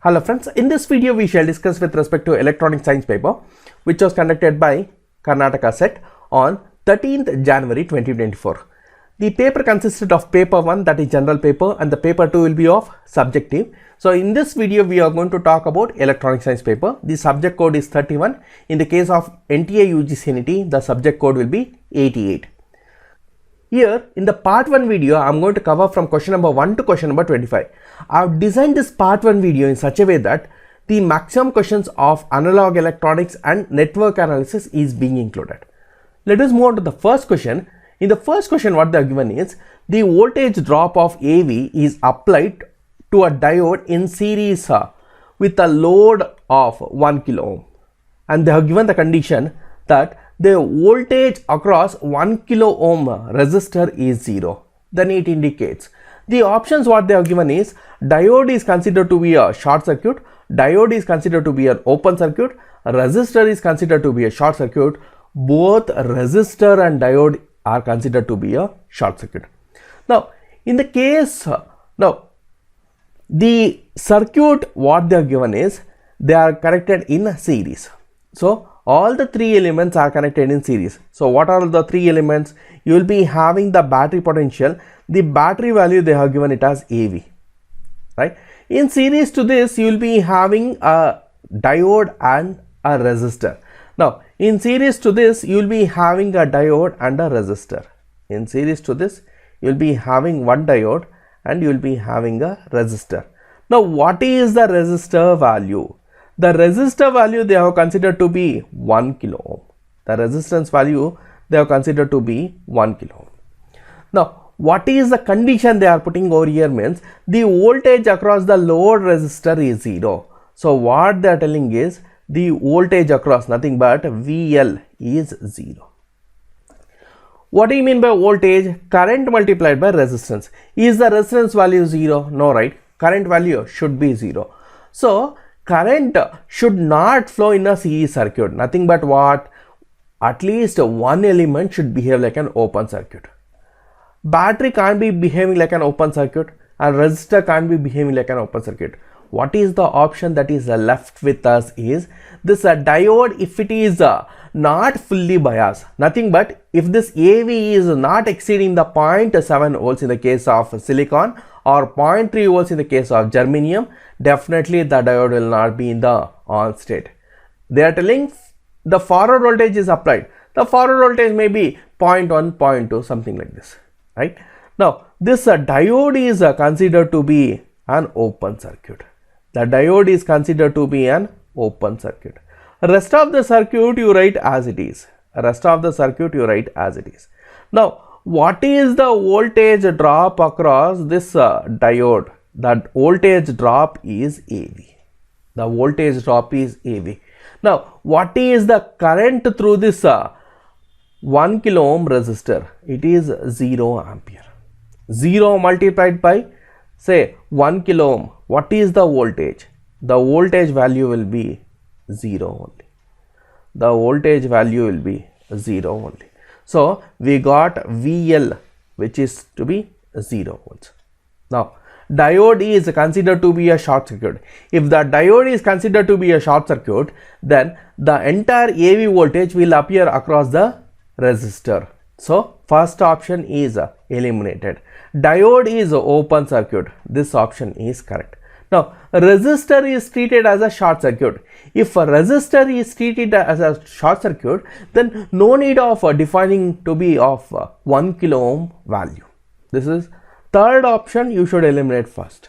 Hello friends, in this video we shall discuss with respect to electronic science paper which was conducted by Karnataka SET on 13th January 2024. The paper consisted of paper 1, that is general paper, and the paper 2 will be of subjective. So in this video we are going to talk about electronic science paper. The subject code is 31. In the case of NTA UGCNET, the subject code will be 88. Here in the part 1 video, I am going to cover from question number 1 to question number 25. I have designed this part 1 video in such a way that the maximum questions of analog electronics and network analysis is being included. Let us move on to the first question. In the first question, what they are given is the voltage drop of AV is applied to a diode in series with a load of 1 kilo ohm, and they have given the condition that the voltage across 1 kilo ohm resistor is 0. Then it indicates the options what they have given is diode is considered to be a short circuit, diode is considered to be an open circuit, resistor is considered to be a short circuit. Both resistor and diode are considered to be a short circuit. Now in the case, the circuit what they are given is they are connected in a series. So all the three elements are connected in series. So what are the three elements? You will be having the battery potential. The battery value they have given it as AV, right? In series to this you will be having a diode and a resistor. Now in series to this you will be having a diode and a resistor. In series to this you will be having one diode and you will be having a resistor. Now what is the resistor value? The resistor value they have considered to be 1 kilo ohm. The resistance value they have considered to be 1 kilo ohm. Now what is the condition they are putting over here means the voltage across the load resistor is 0. So what they are telling is the voltage across nothing but VL is 0. What do you mean by voltage? Current multiplied by resistance. Is the resistance value 0? No, right? Current value should be 0. So current should not flow in a series circuit, nothing but what? At least one element should behave like an open circuit. Battery can't be behaving like an open circuit and resistor can't be behaving like an open circuit. What is the option that is left with us is this diode if it is not fully biased, nothing but if this AV is not exceeding the 0.7 volts in the case of silicon or 0.3 volts in the case of germanium, definitely the diode will not be in the on state. They are telling the forward voltage is applied. The forward voltage may be 0.1, 0.2, something like this, right? Now this diode is considered to be an open circuit. The diode is considered to be an open circuit. Rest of the circuit you write as it is. Rest of the circuit you write as it is. Now what is the voltage drop across this diode? That voltage drop is AV. The voltage drop is AV. Now what is the current through this 1 kilo ohm resistor? It is 0 ampere. 0 multiplied by say 1 kilo ohm. What is the voltage? The voltage value will be 0 only. The voltage value will be 0 only. So we got VL which is to be 0 volts. Now diode is considered to be a short circuit. If the diode is considered to be a short circuit, then the entire AV voltage will appear across the resistor. So first option is eliminated. Diode is open circuit. This option is correct. Now resistor is treated as a short circuit. If a resistor is treated as a short circuit, then no need of defining to be of 1 kilo ohm value. This is third option you should eliminate first.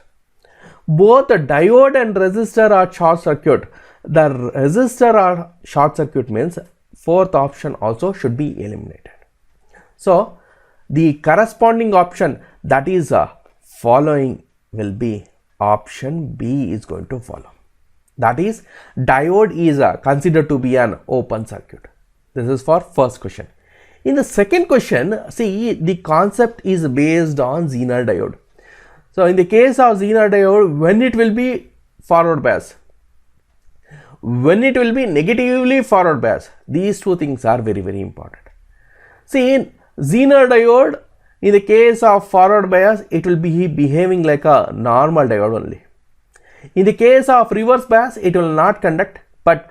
Both the diode and resistor are short circuit. The resistor are short circuit means fourth option also should be eliminated. So the corresponding option that is following will be option B is going to follow. That is diode is considered to be an open circuit. This is for first question. In the second question, see the concept is based on Zener diode. So in the case of Zener diode, when it will be forward bias, when it will be negatively forward bias, these two things are very, very important. See in Zener diode, in the case of forward bias, it will be behaving like a normal diode only. In the case of reverse bias, it will not conduct, but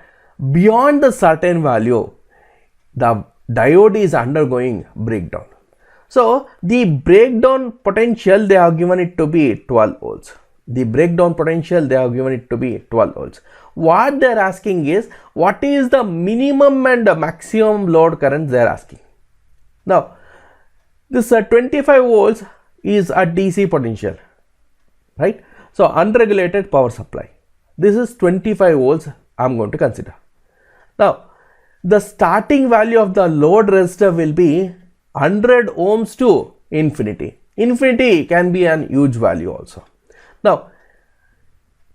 beyond the certain value, the diode is undergoing breakdown. So the breakdown potential, they have given it to be 12 volts. The breakdown potential, they have given it to be 12 volts. What they are asking is, what is the minimum and the maximum load current they are asking. Now, this 25 volts is a DC potential, right? So unregulated power supply. This is 25 volts I am going to consider. Now, the starting value of the load resistor will be 100 ohms to infinity. Infinity can be an huge value also. Now,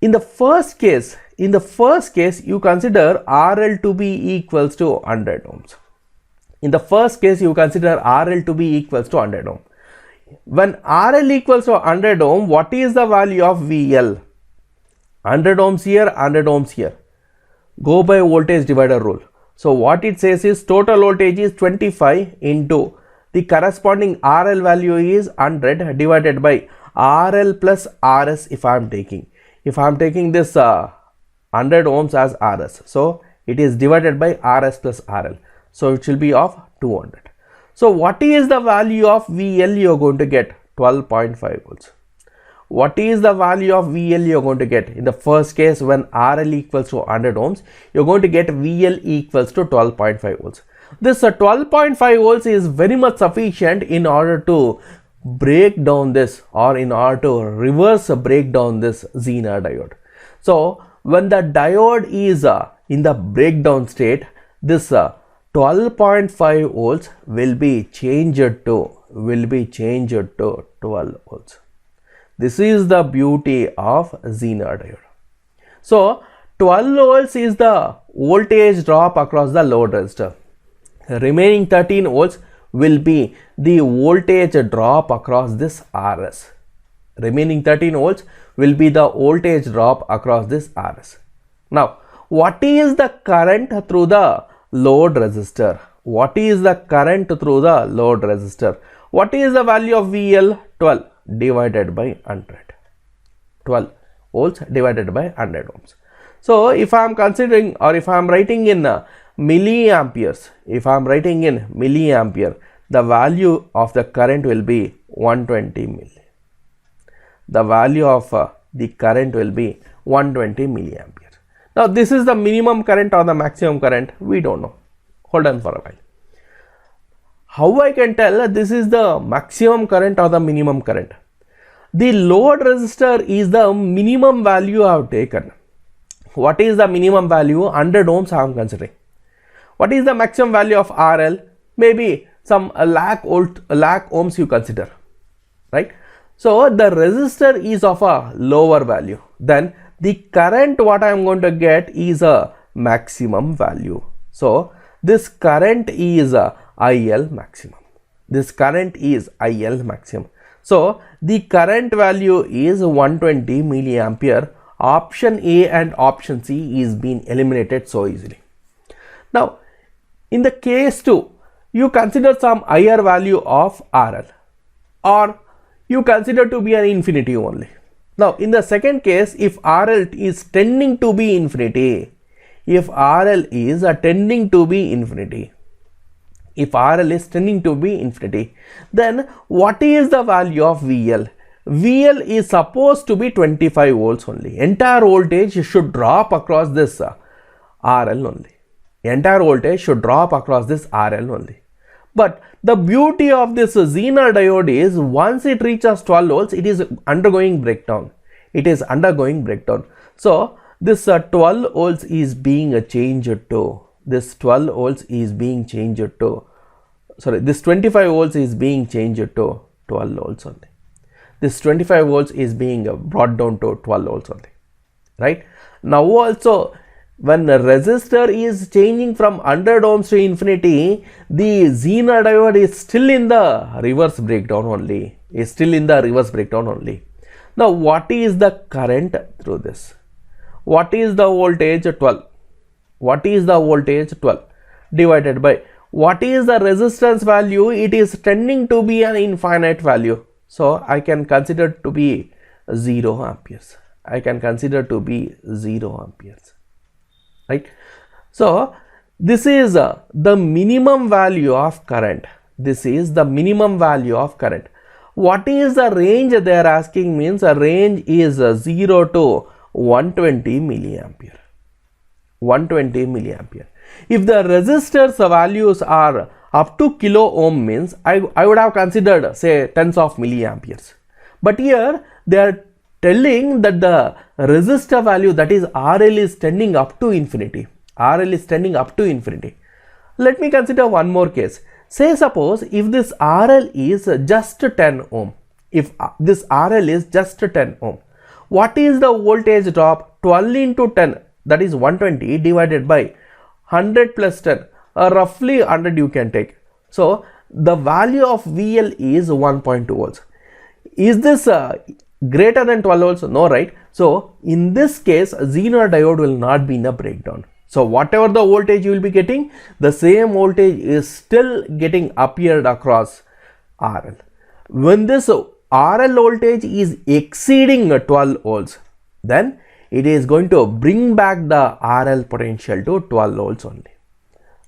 in the first case, you consider RL to be equals to 100 ohms. In the first case, you consider RL to be equals to 100 ohm. When RL equals to 100 ohm, what is the value of VL? 100 ohms here, 100 ohms here. Go by voltage divider rule. So what it says is total voltage is 25 into the corresponding RL value is 100 divided by RL plus RS if I am taking. If I am taking this 100 ohms as RS, so it is divided by RS plus RL. So it will be of 200. So what is the value of VL you are going to get? 12.5 volts. What is the value of VL you are going to get? In the first case, when RL equals to 100 ohms, you are going to get VL equals to 12.5 volts. This 12.5 volts is very much sufficient in order to break down this, or in order to reverse break down this Zener diode. So when the diode is in the breakdown state, this 12.5 volts will be changed to 12 volts. This is the beauty of Zener diode. So 12 volts is the voltage drop across the load resistor. Remaining 13 volts will be the voltage drop across this RS. Remaining 13 volts will be the voltage drop across this RS. Now, what is the current through the load resistor? What is the current through the load resistor? What is the value of VL? 12 divided by 100. 12 volts divided by 100 ohms. So if I am considering, or if I am writing in milliamperes, the value of the current will be 120 milli. The value of the current will be 120 milliampere. Now this is the minimum current or the maximum current, we don't know. Hold on for a while. How I can tell this is the maximum current or the minimum current? The load resistor is the minimum value I have taken. What is the minimum value? 100 ohms I am considering. What is the maximum value of RL? Maybe some lakh ohms you consider, right? So the resistor is of a lower value. Then the current what I am going to get is a maximum value. So this current is IL maximum. This current is IL maximum. So the current value is 120 milliampere. Option A and option C is being eliminated so easily. Now in the case 2, you consider some higher value of RL, or you consider to be an infinity only. Now in the second case, if RL is tending to be infinity, if RL is tending to be infinity, then what is the value of VL? VL is supposed to be 25 volts only. Entire voltage should drop across this RL only. Entire voltage should drop across this RL only. But the beauty of this Zener diode is once it reaches 12 volts, it is undergoing breakdown. So this 12 volts is being changed to, this 25 volts is being changed to 12 volts only. This 25 volts is being brought down to 12 volts only, right? Now also, when the resistor is changing from 100 ohms to infinity, the Zener diode is still in the reverse breakdown only. Now what is the current through this? What is the voltage? 12. What is the voltage? 12 divided by what is the resistance value? It is tending to be an infinite value. So I can consider to be 0 amperes. I can consider to be 0 amperes, right? So this is the minimum value of current. This is the minimum value of current. What is the range they are asking? Means a range is 0 to 120 milliampere. 120 milliampere. If the resistors values are up to kilo ohm, means I would have considered say tens of milliamperes. But here they are telling that the resistor value, that is RL, is tending up to infinity. RL is tending up to infinity. Let me consider one more case. Say suppose if this RL is just 10 ohm. If this RL is just 10 ohm. What is the voltage drop? 12 into 10, that is 120, divided by 100 plus 10, roughly 100 you can take. So the value of VL is 1.2 volts. Is this greater than 12 volts? No, right? So in this case, Zener diode will not be in a breakdown. So whatever the voltage you will be getting, the same voltage is still getting appeared across RL. When this RL voltage is exceeding 12 volts, then it is going to bring back the RL potential to 12 volts only,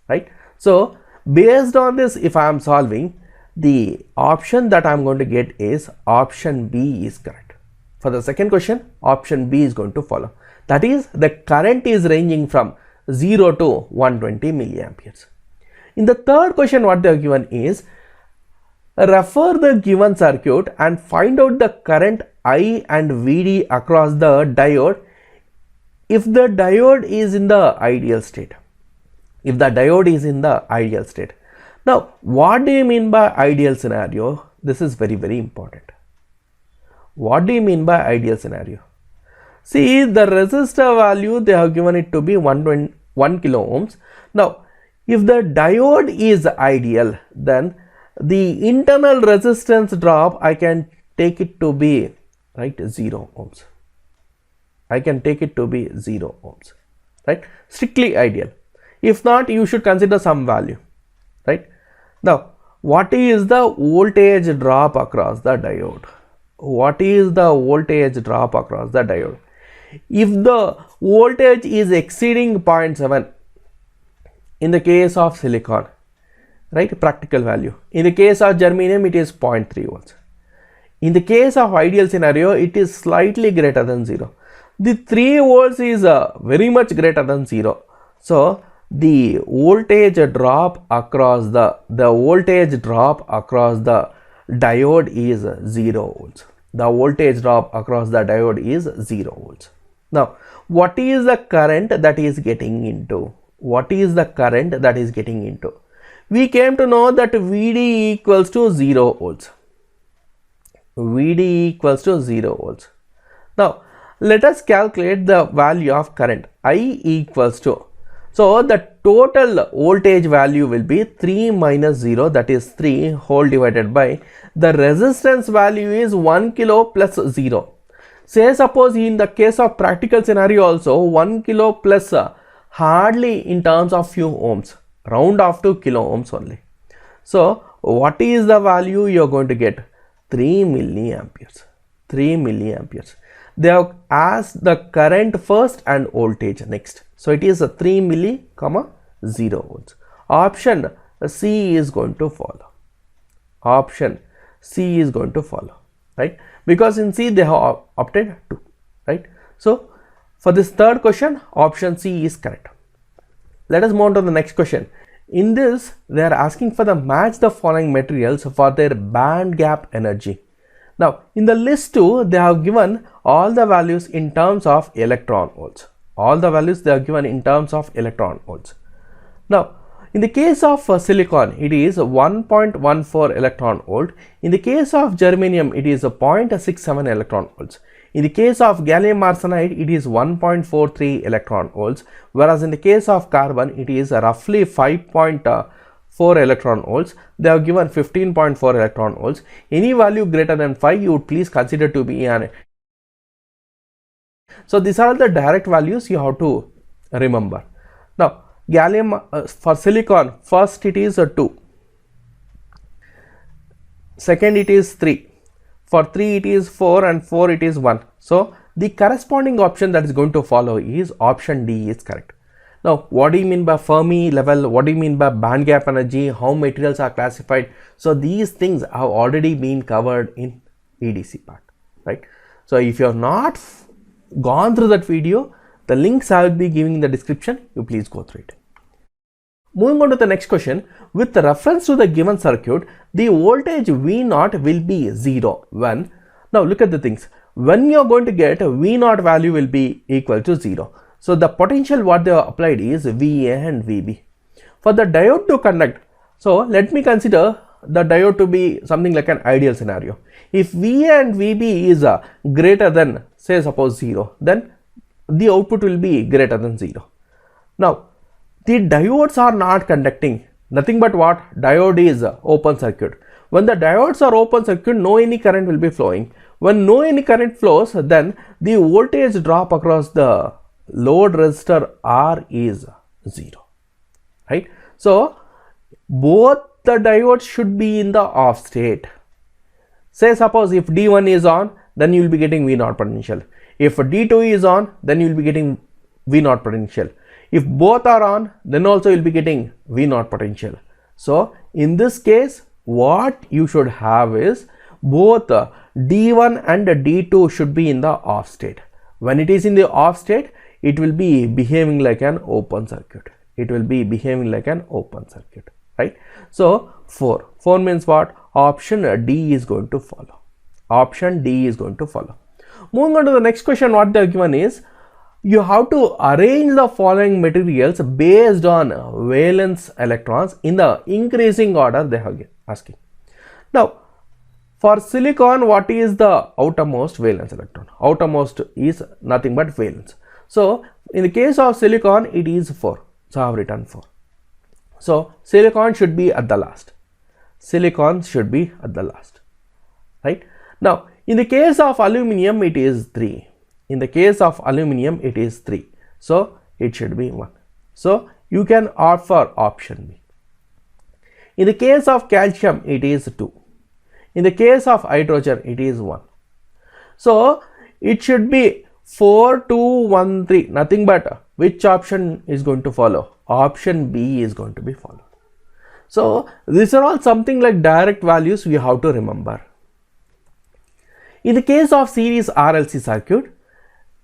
right? So based on this, if I am solving, the option that I am going to get is option B is correct. For the second question, option B is going to follow. That is, the current is ranging from 0 to 120 milliamperes. In the third question, what they are given is, refer the given circuit and find out the current I and VD across the diode if the diode is in the ideal state. If the diode is in the ideal state. Now, what do you mean by ideal scenario? This is very, very important. What do you mean by ideal scenario? See, the resistor value, they have given it to be 1 kilo ohms. Now, if the diode is ideal, then the internal resistance drop, I can take it to be, right, 0 ohms. I can take it to be 0 ohms, right? Strictly ideal. If not, you should consider some value, right? Now, what is the voltage drop across the diode? What is the voltage drop across the diode? If the voltage is exceeding 0.7, in the case of silicon, right, practical value. In the case of germanium, it is 0.3 volts. In the case of ideal scenario, it is slightly greater than 0. The 3 volts is very much greater than 0. So the voltage drop across the diode is 0 volts. The voltage drop across the diode is 0 volts. Now, what is the current that is getting into? What is the current that is getting into? We came to know that VD equals to 0 volts. VD equals to 0 volts. Now, let us calculate the value of current. I equals to, so the total voltage value will be 3 minus 0, that is 3 whole divided by the resistance value is 1 kilo plus 0. Say suppose in the case of practical scenario also 1 kilo plus hardly in terms of few ohms, round off to kilo ohms only. So what is the value you are going to get? 3 milliamperes. 3 milliamperes. They have asked the current first and voltage next. So it is a 3 milli, 0 volts. Option C is going to follow. Option C is going to follow, right? Because in C they have opted 2, right? So for this third question, option C is correct. Let us move on to the next question. In this, they are asking for the match the following materials for their band gap energy. Now, in the list 2, they have given all the values in terms of electron volts. All the values they are given in terms of electron volts. Now, in the case of silicon, it is 1.14 electron volt. In the case of germanium, it is 0.67 electron volts. In the case of gallium arsenide, it is 1.43 electron volts, whereas in the case of carbon, it is roughly 5.4 electron volts. They have given 15.4 electron volts. Any value greater than 5, you would please consider to be an. So these are the direct values you have to remember. Now, gallium for silicon, first it is 2, second it is 3. For 3 it is 4 and 4 it is 1. So the corresponding option that is going to follow is option D is correct. Now, what do you mean by Fermi level? What do you mean by band gap energy? How materials are classified? So these things have already been covered in EDC part, right? So if you have not gone through that video, the links I will be giving in the description. You please go through it. Moving on to the next question, with reference to the given circuit, the voltage V0 will be 0 when, now look at the things, when you are going to get V0 value will be equal to 0. So the potential what they have applied is VA and VB. For the diode to conduct, so let me consider the diode to be something like an ideal scenario. If VA and VB is greater than, say suppose 0, then the output will be greater than 0. Now, the diodes are not conducting, nothing but what? Diode is open circuit. When the diodes are open circuit, no any current will be flowing. When no any current flows, then the voltage drop across the load resistor R is 0, right? So both the diodes should be in the off state. Say suppose if D1 is on, then you will be getting V0 potential. If D2 is on, then you will be getting V0 potential. If both are on, then also you will be getting V0 potential. So in this case, what you should have is both D1 and D2 should be in the off state. When it is in the off state, it will be behaving like an open circuit. It will be behaving like an open circuit, right? So 4 means what? Option D is going to follow. Option D is going to follow. Moving on to the next question, what they are given is, you have to arrange the following materials based on valence electrons in the increasing order they are asking. Now, for silicon, what is the outermost valence electron? Outermost is nothing but valence. So in the case of silicon, it is 4. So I have written 4. So silicon should be at the last. Silicon should be at the last, right? Now in the case of aluminum, it is 3. In the case of aluminum, it is 3. So it should be 1. So you can opt for option B. In the case of calcium, it is 2. In the case of hydrogen, it is 1. So it should be 4, 2, 1, 3, nothing but which option is going to follow? Option B is going to be followed. So these are all something like direct values we have to remember. In the case of series RLC circuit,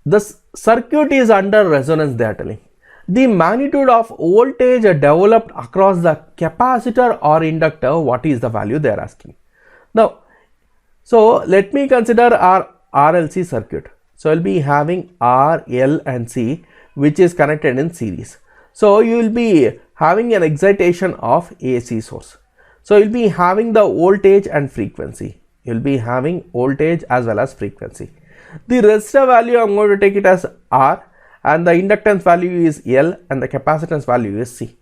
the circuit is under resonance, they are telling. The magnitude of voltage developed across the capacitor or inductor, what is the value they are asking. Now, so let me consider our RLC circuit. So I will be having R, L and C which is connected in series. So you will be having an excitation of AC source. So you will be having the voltage and frequency. You will be having voltage as well as frequency. The resistor value I am going to take it as R, and the inductance value is L, and the capacitance value is C.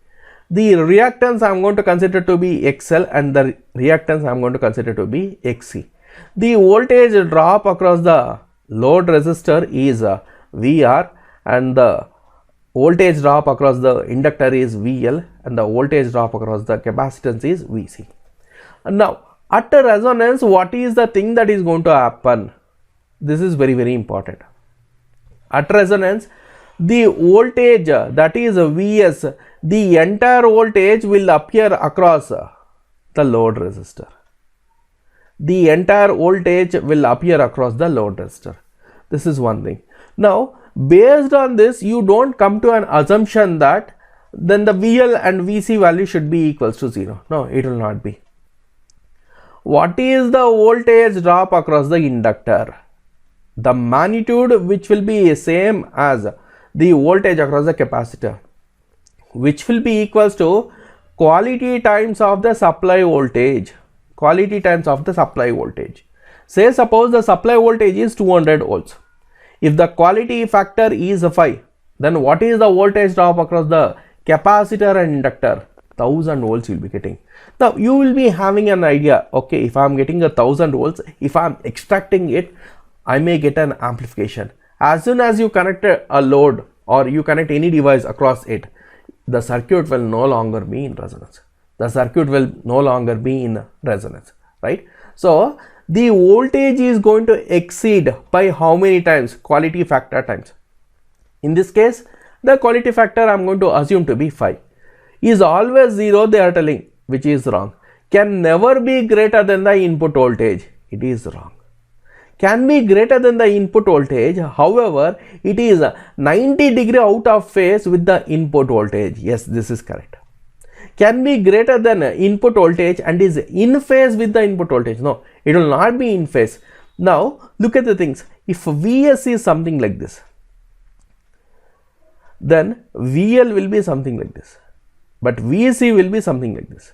The reactance I am going to consider to be XL, and the reactance I am going to consider to be XC. The voltage drop across the load resistor is VR, and the voltage drop across the inductor is VL, and the voltage drop across the capacitance is VC. And now at a resonance, what is the thing that is going to happen? This is very, very important. At resonance, the voltage, that is Vs, the entire voltage will appear across the load resistor. The entire voltage will appear across the load resistor. This is one thing. Now, based on this, you don't come to an assumption that then the VL and VC value should be equals to 0. No, it will not be. What is the voltage drop across the inductor? The magnitude which will be same as the voltage across the capacitor, which will be equals to quality times of the supply voltage. Quality times of the supply voltage. Say suppose the supply voltage is 200 volts. If the quality factor is 5, then what is the voltage drop across the capacitor and inductor? 1000 volts you will be getting. Now you will be having an idea, okay, if I am getting 1000 volts, if I am extracting it, I may get an amplification. As soon as you connect a load or you connect any device across it, the circuit will no longer be in resonance. The circuit will no longer be in resonance, right? So the voltage is going to exceed by how many times? Quality factor times. In this case, the quality factor I am going to assume to be 5. Is always 0, they are telling, which is wrong. Can never be greater than the input voltage. It is wrong. Can be greater than the input voltage, however, it is 90 degree out of phase with the input voltage. Yes, this is correct. Can be greater than input voltage and is in phase with the input voltage. No, it will not be in phase. Now, look at the things. If Vs is something like this, then VL will be something like this, but VC will be something like this.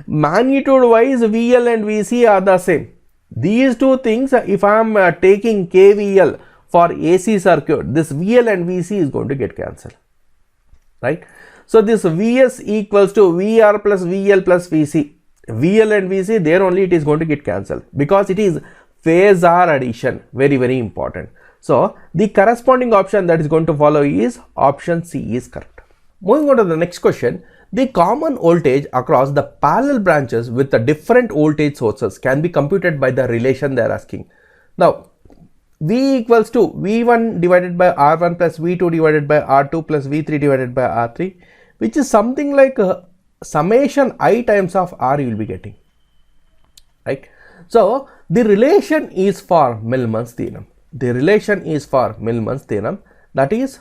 Magnitude wise, VL and VC are the same. These two things, if I am taking KVL for AC circuit, this VL and VC is going to get cancelled, right? So this Vs equals to VR plus VL plus VC. VL and VC, there only it is going to get cancelled because it is phasor addition. Very, very important. So the corresponding option that is going to follow is option C is correct. Moving on to the next question. The common voltage across the parallel branches with the different voltage sources can be computed by the relation they are asking. Now, V equals to V1 divided by R1 plus V2 divided by R2 plus V3 divided by R3, which is something like summation I times of R you will be getting, right? So, the relation is for Millman's theorem. The relation is for Millman's theorem, that is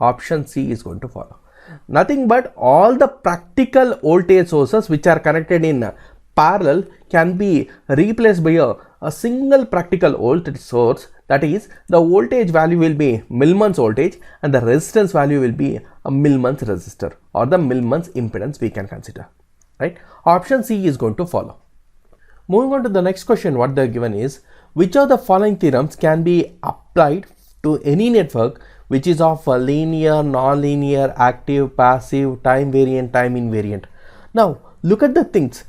option C is going to follow. Nothing but all the practical voltage sources which are connected in parallel can be replaced by a single practical voltage source, that is the voltage value will be Millman's voltage and the resistance value will be a Millman's resistor or the Millman's impedance we can consider, right? Option C is going to follow. Moving on to the next question, what they are given is, which of the following theorems can be applied to any network which is of a linear, non-linear, active, passive, time variant, time invariant. Now, look at the things.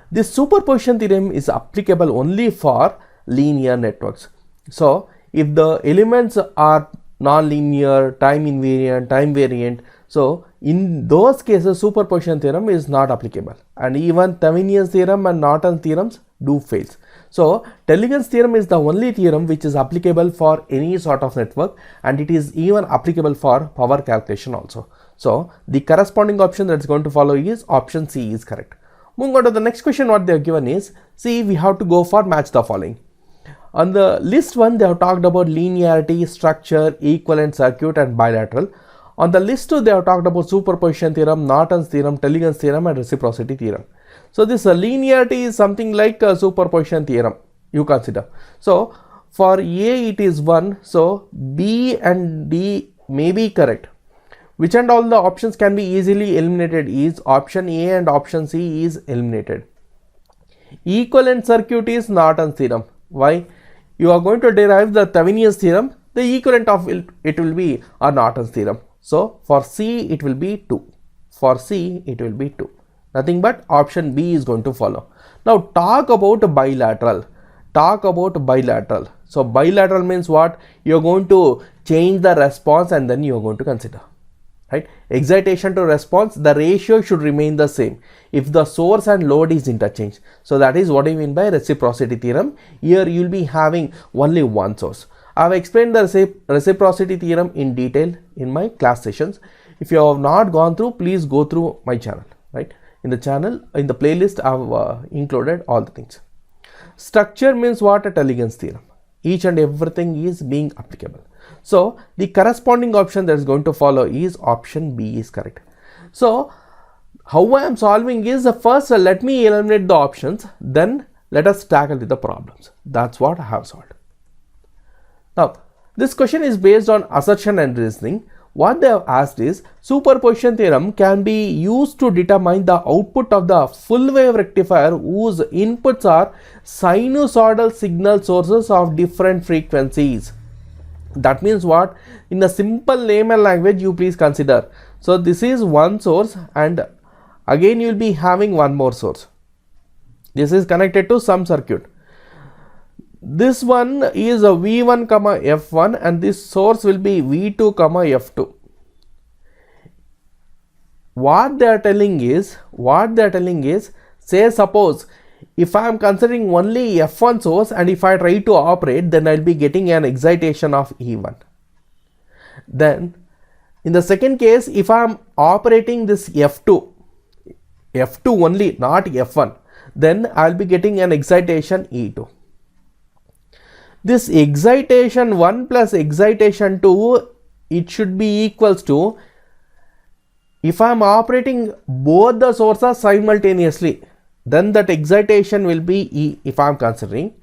This superposition theorem is applicable only for linear networks. So, if the elements are non-linear, time invariant, time variant, so in those cases superposition theorem is not applicable, and even Thevenin's theorem and Norton's theorems do fail. So, Telegrand's theorem is the only theorem which is applicable for any sort of network, and it is even applicable for power calculation also. So, the corresponding option that is going to follow is option C is correct. Moving on to the next question, what they have given is, see, we have to go for match the following. On the list 1, they have talked about linearity, structure, equivalent circuit and bilateral. On the list 2, they have talked about superposition theorem, Norton's theorem, Telegrand's theorem and reciprocity theorem. So, this linearity is something like a superposition theorem you consider. So, for A it is 1, so B and D may be correct. Which and all the options can be easily eliminated is option A and option C is eliminated. Equivalent circuit is Norton's theorem. Why? You are going to derive the Thevenin's theorem, the equivalent of it will be a Norton's theorem. So, for C it will be 2. For C it will be 2. Nothing but option B is going to follow. Now, talk about bilateral. Talk about bilateral. So, bilateral means what? You are going to change the response and then you are going to consider, right? Excitation to response, the ratio should remain the same if the source and load is interchanged. So, that is what I mean by reciprocity theorem. Here you will be having only one source. I have explained the reciprocity theorem in detail in my class sessions. If you have not gone through, please go through my channel, right? In the channel, in the playlist, I have included all the things. Structure means what? A Telegrand's theorem. Each and everything is being applicable. So, the corresponding option that is going to follow is option B is correct. So, how I am solving is, first let me eliminate the options, then let us tackle with the problems. That's what I have solved. Now, this question is based on assertion and reasoning. What they have asked is, superposition theorem can be used to determine the output of the full wave rectifier whose inputs are sinusoidal signal sources of different frequencies. That means what? In a simple layman language, you please consider. So, this is one source and again you will be having one more source. This is connected to some circuit. This one is a V1, F1 and this source will be V2, F2. What they are telling is, say suppose if I am considering only F1 source and if I try to operate, then I will be getting an excitation of E1. Then in the second case, if I am operating this F2 only, not F1, then I will be getting an excitation E2. This excitation 1 plus excitation 2, it should be equals to, if I am operating both the sources simultaneously, then that excitation will be E. If I am considering,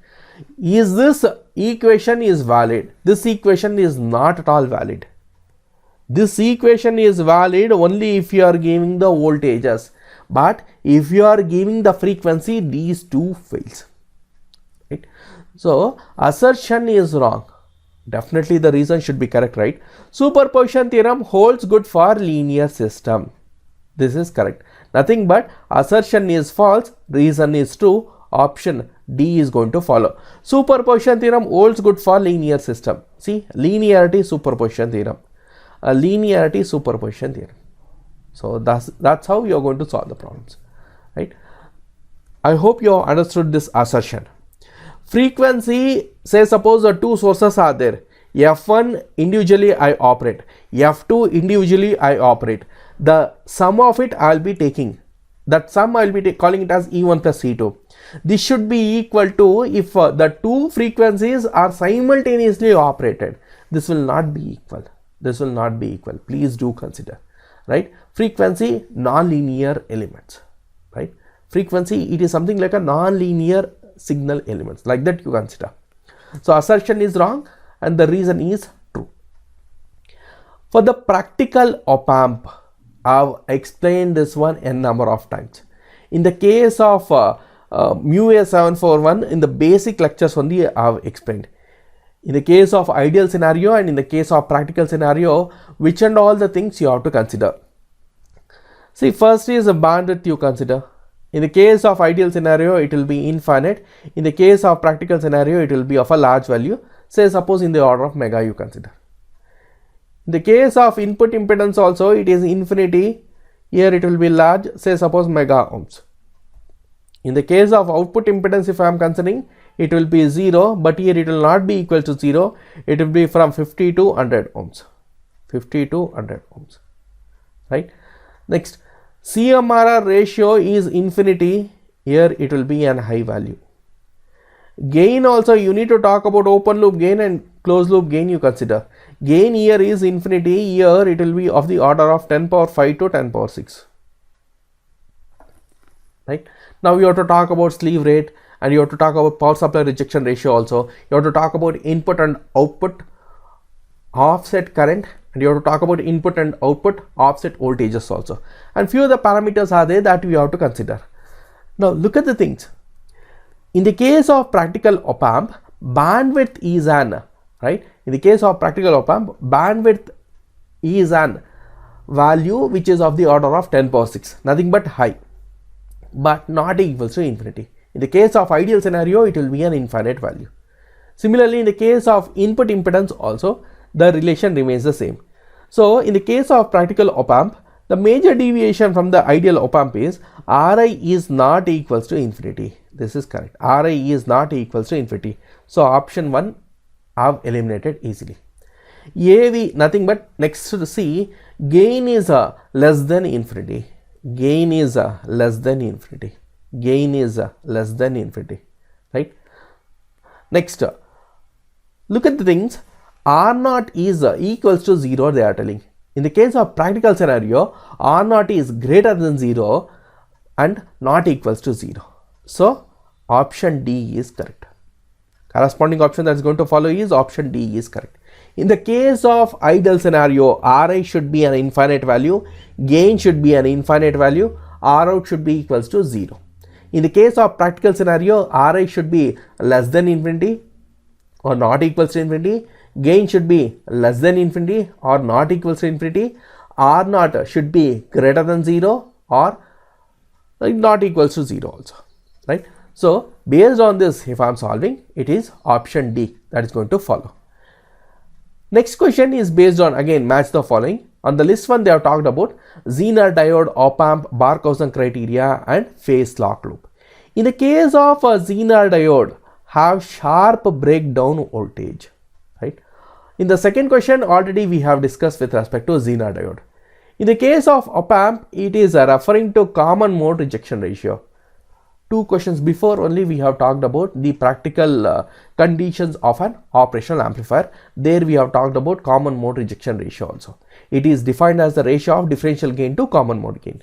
is this equation is valid? This equation is not at all valid. This equation is valid only if you are giving the voltages, but if you are giving the frequency, these two fails. Right? So assertion is wrong. Definitely the reason should be correct, right? Superposition theorem holds good for linear system. This is correct. Nothing but assertion is false, reason is true, option D is going to follow. Superposition theorem holds good for linear system. See, linearity superposition theorem. A linearity superposition theorem. So that's how you are going to solve the problems, right? I hope you have understood this assertion. Frequency, say suppose the two sources are there. F1 individually I operate, F2 individually I operate. The sum of it I will be taking. That sum I will be calling it as E1 plus E2. This should be equal to if the two frequencies are simultaneously operated. This will not be equal. This will not be equal. Please do consider, right? Frequency, non-linear elements, right? Frequency, it is something like a non-linear signal elements, like that you consider. So assertion is wrong and the reason is true. For the practical op-amp, I have explained this one n number of times. In the case of MU-A741, in the basic lectures only I have explained. In the case of ideal scenario and in the case of practical scenario, which and all the things you have to consider. See, first is a bandwidth you consider. In the case of ideal scenario, it will be infinite. In the case of practical scenario, it will be of a large value. Say suppose in the order of mega you consider. In the case of input impedance also, it is infinity. Here it will be large, say suppose mega ohms. In the case of output impedance, if I am considering, it will be 0, but here it will not be equal to 0. It will be from 50 to 100 ohms. 50 to 100 ohms. Right? Next, CMRR ratio is infinity. Here it will be an high value. Gain also, you need to talk about open loop gain and closed loop gain you consider. Gain here is infinity. Here it will be of the order of 10 power 5 to 10 power 6. Right? Now you have to talk about sleeve rate and you have to talk about power supply rejection ratio also. You have to talk about input and output offset current, and you have to talk about input and output offset voltages also. And few of the parameters are there that we have to consider. Now look at the things. In the case of practical op-amp, bandwidth is an, right? In the case of practical op-amp, bandwidth is an value which is of the order of 10 power 6, nothing but high, but not equals to infinity. In the case of ideal scenario, it will be an infinite value. Similarly, in the case of input impedance also, the relation remains the same. So in the case of practical op-amp, the major deviation from the ideal op-amp is Ri is not equals to infinity. This is correct. Ri is not equals to infinity. So option 1 I have eliminated easily. AV, nothing but next to C, gain is less than infinity. Gain is less than infinity. Gain is less than infinity. Right? Next, look at the things. R0 is equals to 0, they are telling. In the case of practical scenario, R0 is greater than 0 and not equals to 0. So option D is correct. Corresponding option that is going to follow is option D is correct. In the case of ideal scenario, Ri should be an infinite value, gain should be an infinite value, Rout should be equals to 0. In the case of practical scenario, Ri should be less than infinity or not equals to infinity, gain should be less than infinity or not equals to infinity, R0 should be greater than 0 or not equals to 0 also, right? So based on this, if I am solving, it is option D that is going to follow. Next question is based on, again, match the following. On the list one, they have talked about Zener diode, op-amp, Barkhausen criteria and phase lock loop. In the case of a Zener diode, have sharp breakdown voltage, right? In the second question, already we have discussed with respect to Zener diode. In the case of op-amp, it is referring to common mode rejection ratio. 2 questions before only we have talked about the practical conditions of an operational amplifier. There we have talked about common mode rejection ratio also. It is defined as the ratio of differential gain to common mode gain.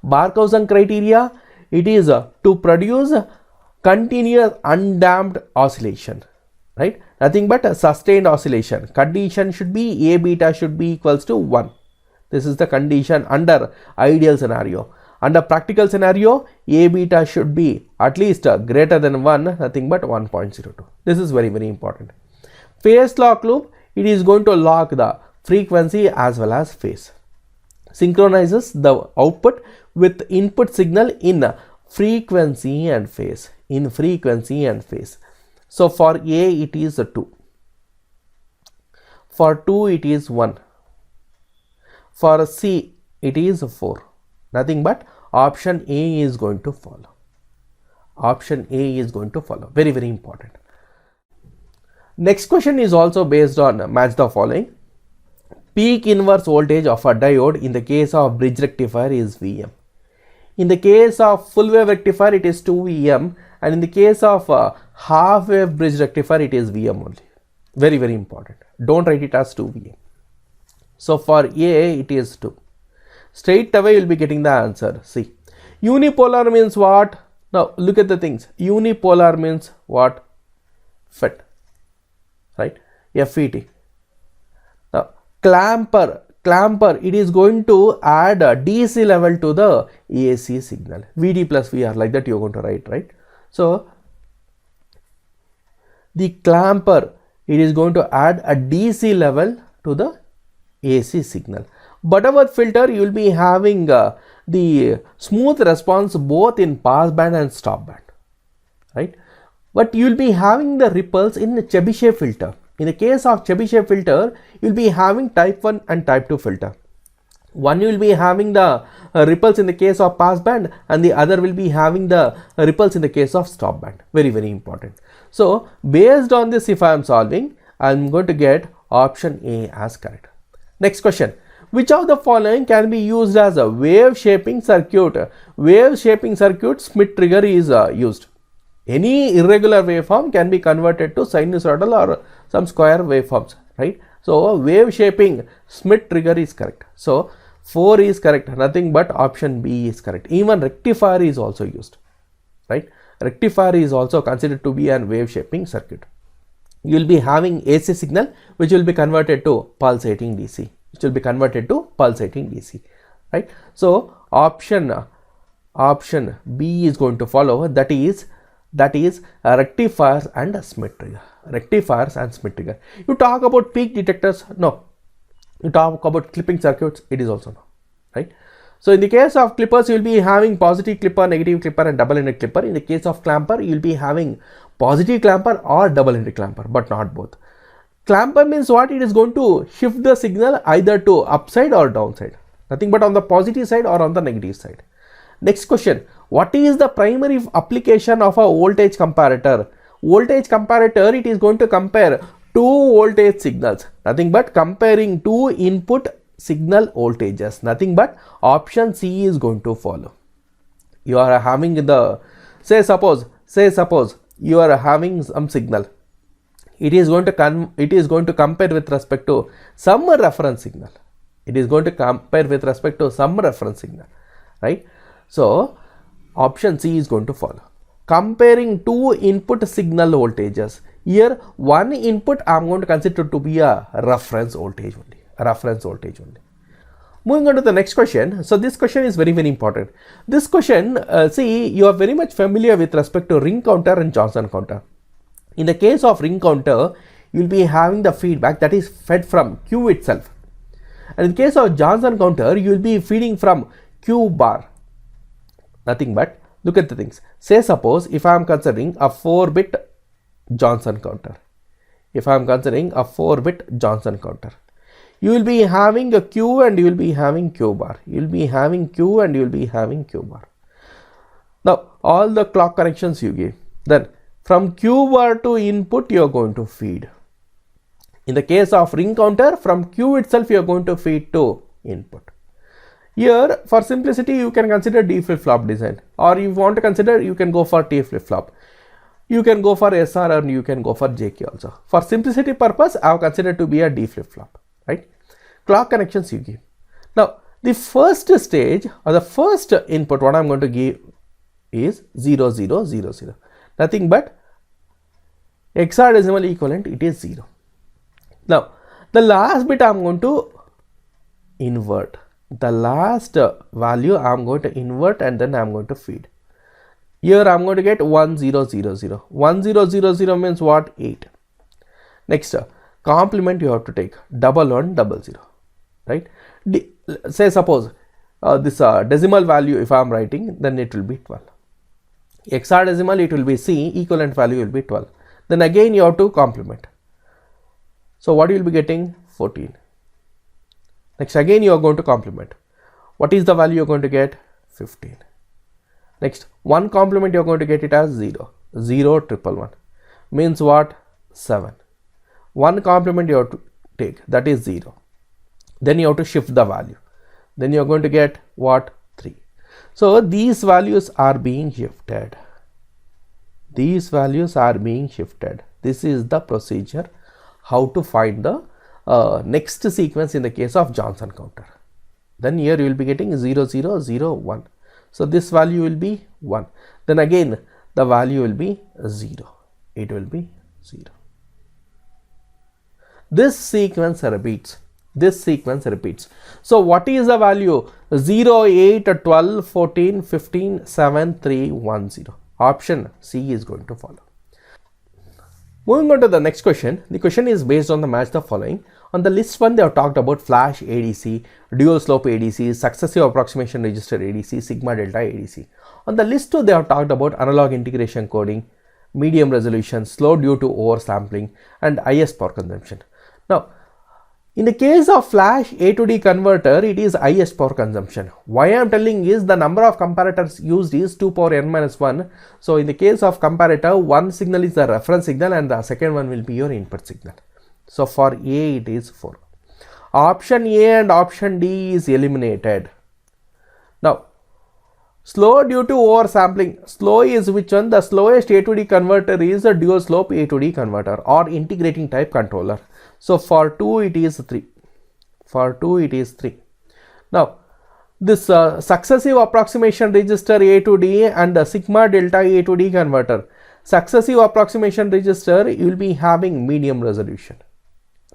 Barkhausen criteria, it is to produce continuous undamped oscillation, right? Nothing but a sustained oscillation. Condition should be A beta should be equals to 1. This is the condition under ideal scenario. Under practical scenario, A beta should be at least greater than 1, nothing but 1.02. This is very, very important. Phase lock loop, it is going to lock the frequency as well as phase. Synchronizes the output with input signal in frequency and phase. In frequency and phase. So for A it is 2. For 2 it is 1. For C it is 4. Nothing but option A is going to follow. Option A is going to follow. Very, very important. Next question is also based on match the following. Peak inverse voltage of a diode in the case of bridge rectifier is Vm. In the case of full wave rectifier it is 2 Vm, and in the case of half wave bridge rectifier it is Vm only. Very, very important. Don't write it as 2 Vm. So for A it is 2. Straight away you will be getting the answer. See, unipolar means what? Now look at the things. Unipolar means what? FET, right? FET. Now clamper, it is going to add a DC level to the AC signal. VD plus VR, like that you are going to write, right? So the clamper, it is going to add a DC level to the AC signal. Butterworth filter, you will be having the smooth response both in pass band and stop band, right? But you will be having the ripples in the Chebyshev filter. In the case of Chebyshev filter, you will be having type 1 and type 2 filter. One you will be having the ripples in the case of pass band, and the other will be having the ripples in the case of stop band. Very, very important. So based on this, if I am solving, I am going to get option A as correct. Next question. Which of the following can be used as a wave shaping circuit? Wave shaping circuit, Schmitt trigger is used. Any irregular waveform can be converted to sinusoidal or some square waveforms, right? So wave shaping, Schmitt trigger is correct. So 4 is correct. Nothing but option B is correct. Even rectifier is also used, right? Rectifier is also considered to be a wave shaping circuit. You will be having AC signal which will be converted to pulsating DC. Which will be converted to pulsating DC, right? So option B is going to follow. That is rectifiers and Schmitt trigger. Rectifiers and Schmitt trigger. You talk about peak detectors, no. You talk about clipping circuits, it is also no, right? So in the case of clippers, you will be having positive clipper, negative clipper, and double-ended clipper. In the case of clamper, you will be having positive clamper or double-ended clamper, but not both. Clamper means what? It is going to shift the signal either to upside or downside. Nothing but on the positive side or on the negative side. Next question. What is the primary application of a voltage comparator? Voltage comparator, it is going to compare two voltage signals. Nothing but comparing two input signal voltages. Nothing but option C is going to follow. You are having the, say suppose you are having some signal. It is going to compare with respect to some reference signal. It is going to compare with respect to some reference signal, right? So option C is going to follow. Comparing two input signal voltages. Here one input I am going to consider to be a reference voltage only. Moving on to the next question. So this question is very, very important. This question, see, you are very much familiar with respect to ring counter and Johnson counter. In the case of ring counter, you will be having the feedback that is fed from Q itself. And in the case of Johnson counter, you will be feeding from Q bar. Nothing but, look at the things. Say suppose if I am considering a 4-bit Johnson counter. If I am considering a 4-bit Johnson counter, you will be having a Q and you will be having Q bar. You will be having Q and you will be having Q bar. Now all the clock connections you give. Then from Q bar to input you are going to feed. In the case of ring counter, from Q itself you are going to feed to input. Here for simplicity you can consider D flip-flop design, or if you want to consider you can go for T flip-flop. You can go for SR or you can go for JK also. For simplicity purpose I have considered to be a D flip-flop, right? Clock connections you give. Now the first stage or the first input what I am going to give is 0 0 0 0. Nothing but hexadecimal equivalent, it is 0. Now the last bit I am going to invert. The last value I am going to invert and then I am going to feed. Here I am going to get 1 0 0 0. 1 0 0 0 means what? 8. Next complement you have to take double 1 double 0, right? Say suppose this decimal value if I am writing, then it will be 12. Hexadecimal it will be C, equivalent value will be 12. Then again you have to complement. So what you will be getting? 14. Next again you are going to complement. What is the value you are going to get? 15. Next one complement you are going to get it as 0. 0 triple 1 means what? 7. One complement you have to take, that is 0. Then you have to shift the value. Then you are going to get what? 3. So these values are being shifted. These values are being shifted. This is the procedure how to find the next sequence in the case of Johnson counter. Then here you will be getting 0 0 0 1. So this value will be 1. Then again the value will be 0. It will be 0. This sequence repeats. This sequence repeats. So what is the value? 0 8 12 14 15 7 3 1 0. Option C is going to follow. Moving on to the next question. The question is based on the match the following. On the list 1 they have talked about flash ADC, dual slope ADC, successive approximation register ADC, sigma delta ADC. On the list 2 they have talked about analog integration coding, medium resolution, slow due to oversampling and highest power consumption. Now in the case of flash A to D converter, it is highest power consumption. Why I am telling is the number of comparators used is 2 power n minus 1. So in the case of comparator, one signal is the reference signal and the second one will be your input signal. So for A it is 4. Option A and option D is eliminated. Now slow due to oversampling. Slow is which one? The slowest A to D converter is a dual slope A to D converter or integrating type controller. So for 2 it is 3. For 2 it is 3. Now this successive approximation register A to D and the sigma delta A to D converter. Successive approximation register you will be having medium resolution,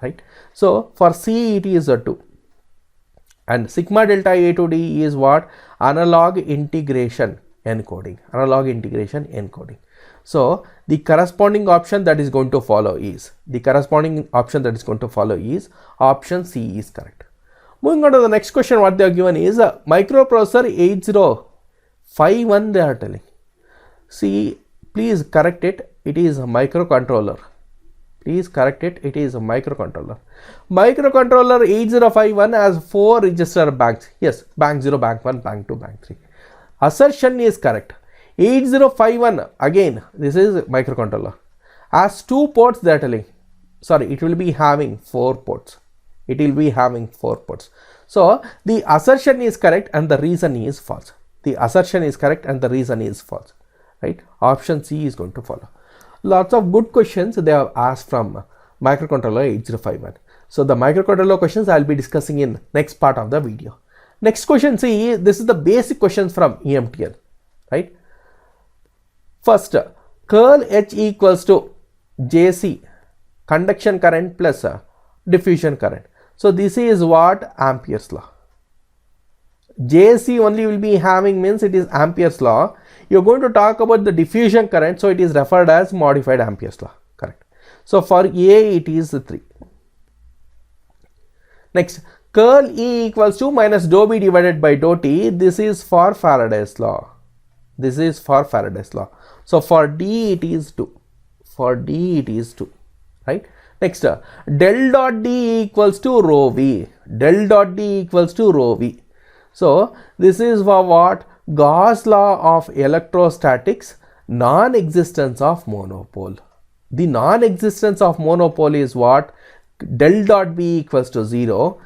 right? So for C it is a 2. And sigma delta A to D is what? Analog integration encoding. Analog integration encoding. So the corresponding option that is going to follow is option C is correct. Moving on to the next question, what they are given is a microprocessor 8051 they are telling. See, please correct it. It is a microcontroller. Please correct it. It is a microcontroller. Microcontroller 8051 has 4 register banks. Yes, bank 0, bank 1, bank 2, bank 3. Assertion is correct. 8051 again, this is microcontroller, has 2 ports they are telling. Sorry, it will be having 4 ports. It will be having 4 ports. So the assertion is correct and the reason is false. The assertion is correct and the reason is false, right? Option C is going to follow. Lots of good questions they have asked from microcontroller 8051. So the microcontroller questions I will be discussing in next part of the video. Next question, see, this is the basic questions from EMTL, right? First, curl H equals to JC, conduction current plus diffusion current. So this is what? Ampere's law. JC only will be having means it is Ampere's law. You are going to talk about the diffusion current, so it is referred as modified Ampere's law. Correct. So for A it is 3. Next, curl E equals to minus dou B divided by dou T. This is for Faraday's law. This is for Faraday's law. So for D it is 2. For D it is 2. Right. Next, del dot D equals to rho V. Del dot D equals to rho V. So this is for what? Gauss law of electrostatics, non-existence of monopole. The non-existence of monopole is what? Del dot B equals to 0.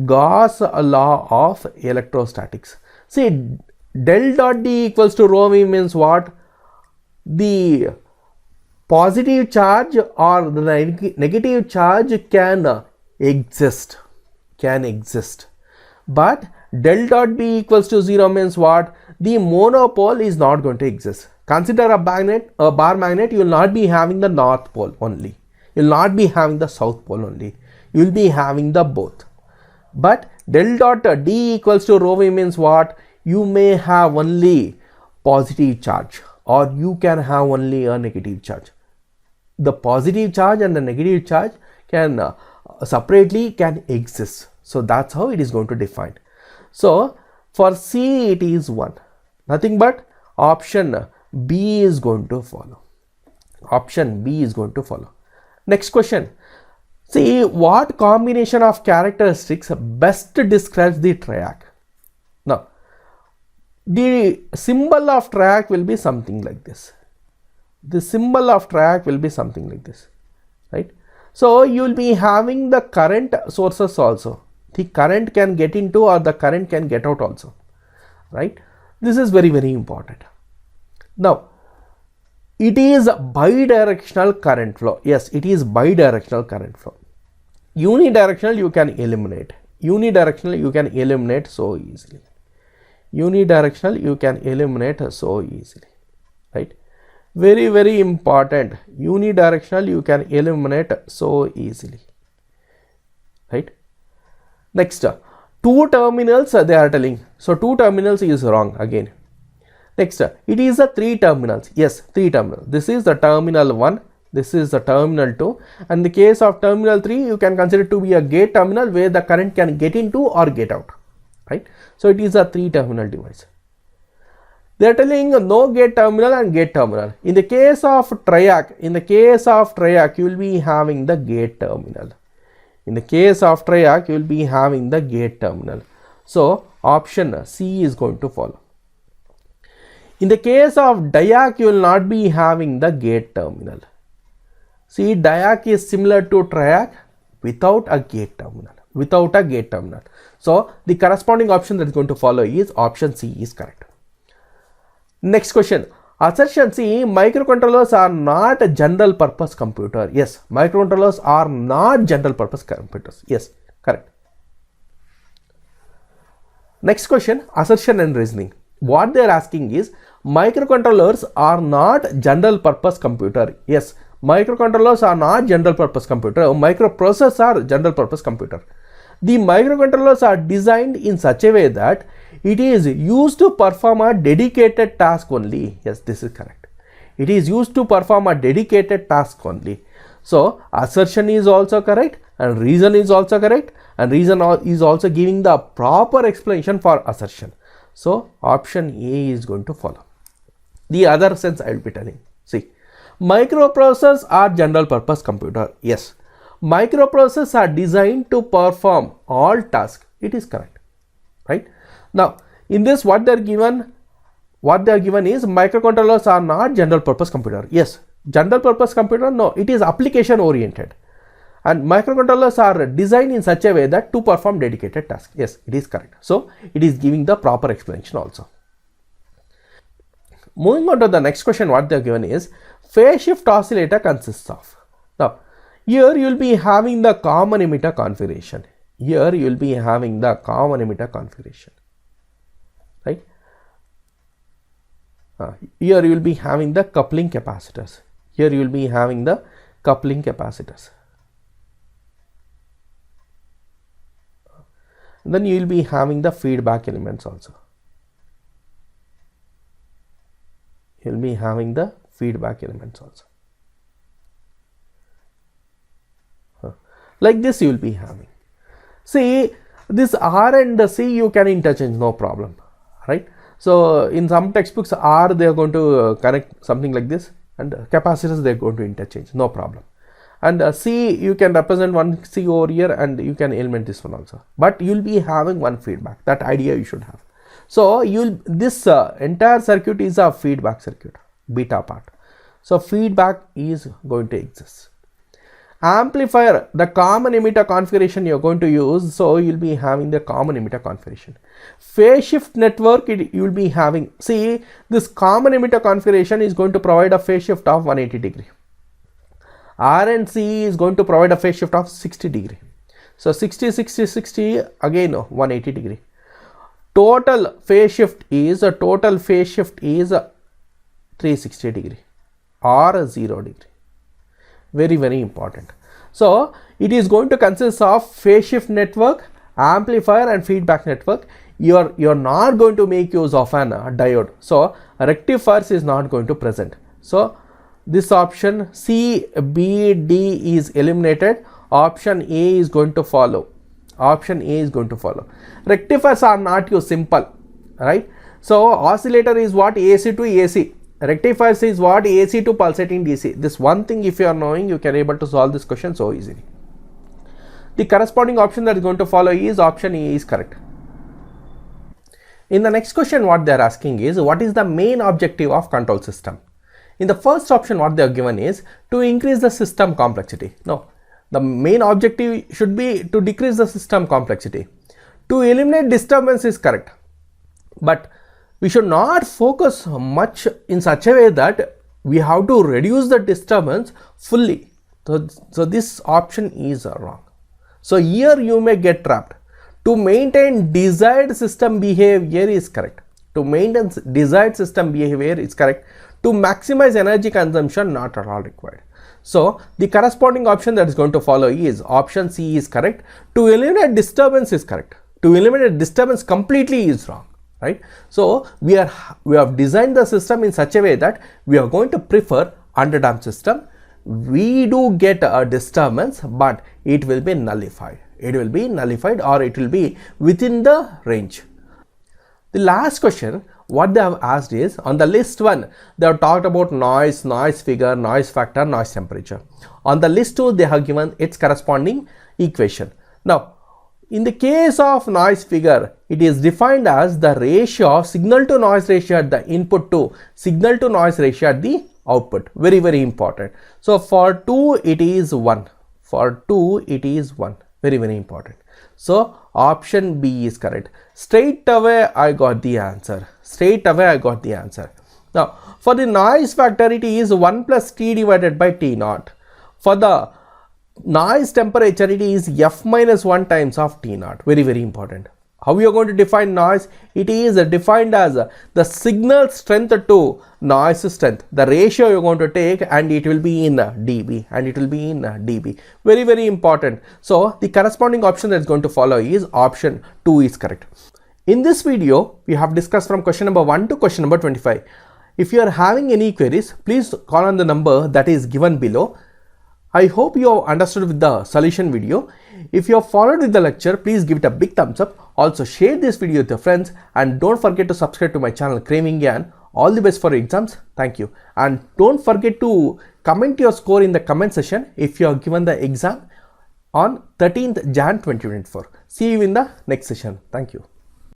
Gauss law of electrostatics. See, del dot D equals to rho v means what? The positive charge or the negative charge can exist. But del dot B equals to 0 means what? The monopole is not going to exist. Consider a bar magnet, you will not be having the north pole only. You will not be having the south pole only. You will be having the both. But del dot D equals to rho v means what? You may have only positive charge or you can have only a negative charge. The positive charge and the negative charge can separately can exist. So that's how it is going to define. So for C it is 1. Nothing but option B is going to follow. Option B is going to follow. Next question. See, what combination of characteristics best describes the triac? Now, the symbol of triac will be something like this. The symbol of triac will be something like this, right? So you will be having the current sources also. The current can get into or the current can get out also, right? This is very, very important. Now, it is bidirectional current flow. Yes, it is bidirectional current flow. Unidirectional you can eliminate. Unidirectional you can eliminate so easily. Unidirectional you can eliminate so easily, right? Very, very important. Unidirectional you can eliminate so easily, right? Next, two terminals they are telling. So two terminals is wrong again. Next, it is a 3 terminals. Yes, 3 terminals. This is the terminal 1. This is the terminal 2. And in the case of terminal 3, you can consider to be a gate terminal where the current can get into or get out, right? So it is a 3 terminal device. They are telling no gate terminal and gate terminal. In the case of triac, you will be having the gate terminal. In the case of triac, you will be having the gate terminal. So option C is going to follow. In the case of diac, you will not be having the gate terminal. See, diac is similar to triac without a gate terminal. So the corresponding option that is going to follow is option C is correct. Next question. Assertion C, microcontrollers are not a general purpose computer. Yes, microcontrollers are not general purpose computers. Yes, correct. Next question, assertion and reasoning. What they are asking is microcontrollers are not general purpose computer. Yes, microcontrollers are not general purpose computer. Microprocessors are general purpose computer. The microcontrollers are designed in such a way that it is used to perform a dedicated task only. Yes, this is correct. It is used to perform a dedicated task only. So assertion is also correct and reason is also correct, and reason is also giving the proper explanation for assertion. So option A is going to follow. The other sense I will be telling. See, microprocessors are general purpose computer. Yes, microprocessors are designed to perform all tasks. It is correct, right? Now in this what they are given is microcontrollers are not general purpose computer. Yes, general purpose computer, no, it is application oriented, and microcontrollers are designed in such a way that to perform dedicated tasks. Yes, it is correct. So it is giving the proper explanation also. Moving on to the next question, what they are given is phase shift oscillator consists of. Now here you will be having the common emitter configuration. Here you will be having the common emitter configuration, right? Here you will be having the coupling capacitors. Here you will be having the coupling capacitors. Then you will be having the feedback elements also. You will be having the feedback elements also. Like this you will be having. See, this R and C you can interchange, no problem, right? So in some textbooks R they are going to connect something like this, and capacitors they are going to interchange, no problem. And C you can represent one C over here, and you can element this one also, but you will be having one feedback. That idea you should have. So this entire circuit is a feedback circuit, beta part. So feedback is going to exist. Amplifier, the common emitter configuration you are going to use, so you will be having the common emitter configuration. Phase shift network, you will be having, see, this common emitter configuration is going to provide a phase shift of 180 degree. RNC is going to provide a phase shift of 60 degree. So 60, 60, 60, again 180 degree. Total phase shift is 360 degree or 0 degree. Very, very important. So it is going to consist of phase shift network, amplifier and feedback network. You are not going to make use of an diode. So rectifiers is not going to present. So this option C, B, D is eliminated. Option A is going to follow. Option A is going to follow. Rectifiers are not too simple, right? So oscillator is what? AC to AC. Rectifiers is what? AC to pulsating DC. This one thing if you are knowing, you can able to solve this question so easily. The corresponding option that is going to follow is option A is correct. In the next question, what they are asking is, what is the main objective of control system? In the first option, what they are given is to increase the system complexity. No, the main objective should be to decrease the system complexity. To eliminate disturbance is correct, but we should not focus much in such a way that we have to reduce the disturbance fully. So this option is wrong. So here you may get trapped. To maintain desired system behavior is correct. To maintain desired system behavior is correct. To maximize energy consumption, not at all required. So the corresponding option that is going to follow is option C is correct. To eliminate disturbance is correct. To eliminate disturbance completely is wrong. Right. So we have designed the system in such a way that we are going to prefer underdamped system. We do get a disturbance, but it will be nullified. It will be nullified or it will be within the range. The last question what they have asked is, on the list 1 they have talked about noise, noise figure, noise factor, noise temperature. On the list 2 they have given its corresponding equation. Now in the case of noise figure, it is defined as the ratio of signal to noise ratio at the input to signal to noise ratio at the output. Very, very important. So for 2 it is 1. For 2 it is 1. Very, very important. So option B is correct. Straight away I got the answer. Straight away I got the answer. Now for the noise factor, it is 1 plus T divided by T naught. For the noise temperature, it is F minus 1 times of T naught. Very, very important. How you are going to define noise? It is defined as the signal strength to noise strength. The ratio you are going to take and it will be in dB and it will be in dB. Very, very important. So the corresponding option that is going to follow is option 2 is correct. In this video, we have discussed from question number 1 to question number 25. If you are having any queries, please call on the number that is given below. I hope you have understood with the solution video. If you have followed with the lecture, please give it a big thumbs up. Also share this video with your friends and don't forget to subscribe to my channel Craving Gyan. All the best for your exams. Thank you. And don't forget to comment your score in the comment section if you have given the exam on 13th Jan 2024. See you in the next session. Thank you.